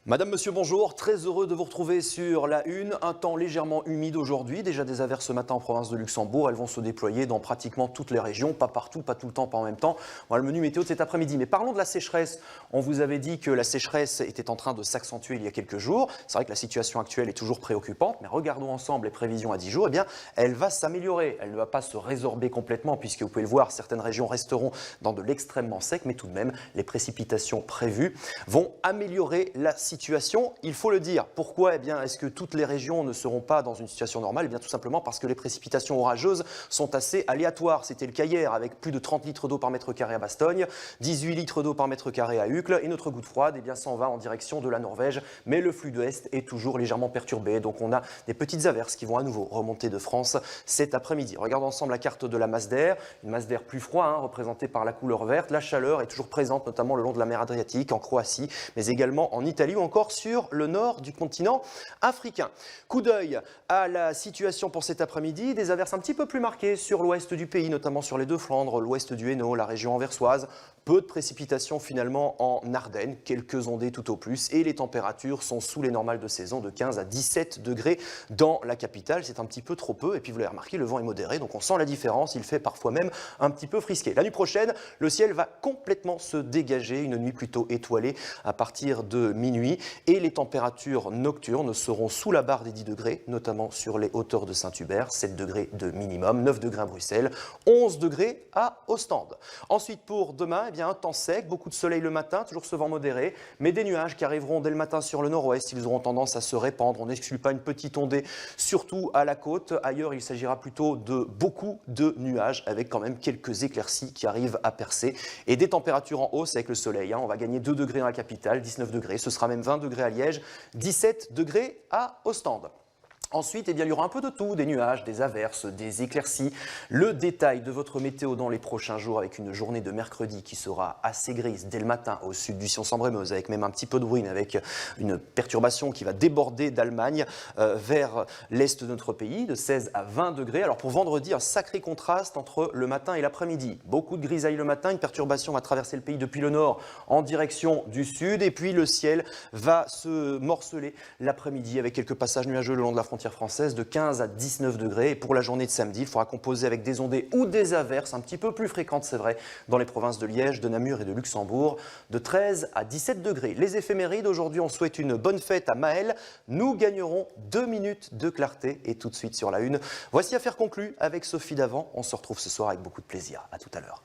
Madame, monsieur, bonjour. Très heureux de vous retrouver sur la Une. Un temps légèrement humide aujourd'hui. Déjà des averses ce matin en province de Luxembourg. Elles vont se déployer dans pratiquement toutes les régions. Pas partout, pas tout le temps, pas en même temps. Voilà le menu météo de cet après-midi. Mais parlons de la sécheresse. On vous avait dit que la sécheresse était en train de s'accentuer il y a quelques jours. C'est vrai que la situation actuelle est toujours préoccupante. Mais regardons ensemble les prévisions à 10 jours. Eh bien, elle va s'améliorer. Elle ne va pas se résorber complètement puisque vous pouvez le voir, certaines régions resteront dans de l'extrêmement sec. Mais tout de même, les précipitations prévues vont améliorer la situation. Il faut le dire. Pourquoi est-ce que toutes les régions ne seront pas dans une situation normale? Tout simplement parce que les précipitations orageuses sont assez aléatoires. C'était le cas hier avec plus de 30 litres d'eau par mètre carré à Bastogne, 18 litres d'eau par mètre carré à Uccle et notre goutte froide s'en va en direction de la Norvège. Mais le flux de est est toujours légèrement perturbé. Donc on a des petites averses qui vont à nouveau remonter de France cet après-midi. Regardons ensemble la carte de la masse d'air. Une masse d'air plus froid, représentée par la couleur verte. La chaleur est toujours présente, notamment le long de la mer Adriatique, en Croatie, mais également en Italie ou encore sur le nord du continent africain. Coup d'œil à la situation pour cet après-midi, des averses un petit peu plus marquées sur l'ouest du pays, notamment sur les deux Flandres, l'ouest du Hainaut, la région anversoise. Peu de précipitations finalement en Ardennes, quelques ondées tout au plus, et les températures sont sous les normales de saison de 15 à 17 degrés dans la capitale. C'est un petit peu trop peu, et puis vous l'avez remarqué, le vent est modéré, donc on sent la différence, il fait parfois même un petit peu frisqué. La nuit prochaine, le ciel va complètement se dégager, une nuit plutôt étoilée à partir de minuit, et les températures nocturnes seront sous la barre des 10 degrés, notamment sur les hauteurs de Saint-Hubert, 7 degrés de minimum, 9 degrés à Bruxelles, 11 degrés à Ostende. Ensuite pour demain, un temps sec, beaucoup de soleil le matin, toujours ce vent modéré, mais des nuages qui arriveront dès le matin sur le nord-ouest. Ils auront tendance à se répandre. On n'exclut pas une petite ondée, surtout à la côte. Ailleurs, il s'agira plutôt de beaucoup de nuages, avec quand même quelques éclaircies qui arrivent à percer. Et des températures en hausse avec le soleil. On va gagner 2 degrés dans la capitale, 19 degrés. Ce sera même 20 degrés à Liège, 17 degrés à Ostende. Ensuite, il y aura un peu de tout, des nuages, des averses, des éclaircies. Le détail de votre météo dans les prochains jours avec une journée de mercredi qui sera assez grise dès le matin au sud du Sion-Sambre-et-Meuse, avec même un petit peu de bruine, avec une perturbation qui va déborder d'Allemagne vers l'est de notre pays, de 16 à 20 degrés. Alors pour vendredi, un sacré contraste entre le matin et l'après-midi. Beaucoup de grisailles le matin, une perturbation va traverser le pays depuis le nord en direction du sud, et puis le ciel va se morceler l'après-midi avec quelques passages nuageux le long de la frontière française de 15 à 19 degrés. Et pour la journée de samedi, il faudra composer avec des ondées ou des averses un petit peu plus fréquentes, c'est vrai, dans les provinces de Liège, de Namur et de Luxembourg, de 13 à 17 degrés. Les éphémérides, aujourd'hui, on souhaite une bonne fête à Maël. Nous gagnerons 2 minutes de clarté et tout de suite sur la Une. Voici Affaire conclue avec Sophie Davant. On se retrouve ce soir avec beaucoup de plaisir. À tout à l'heure.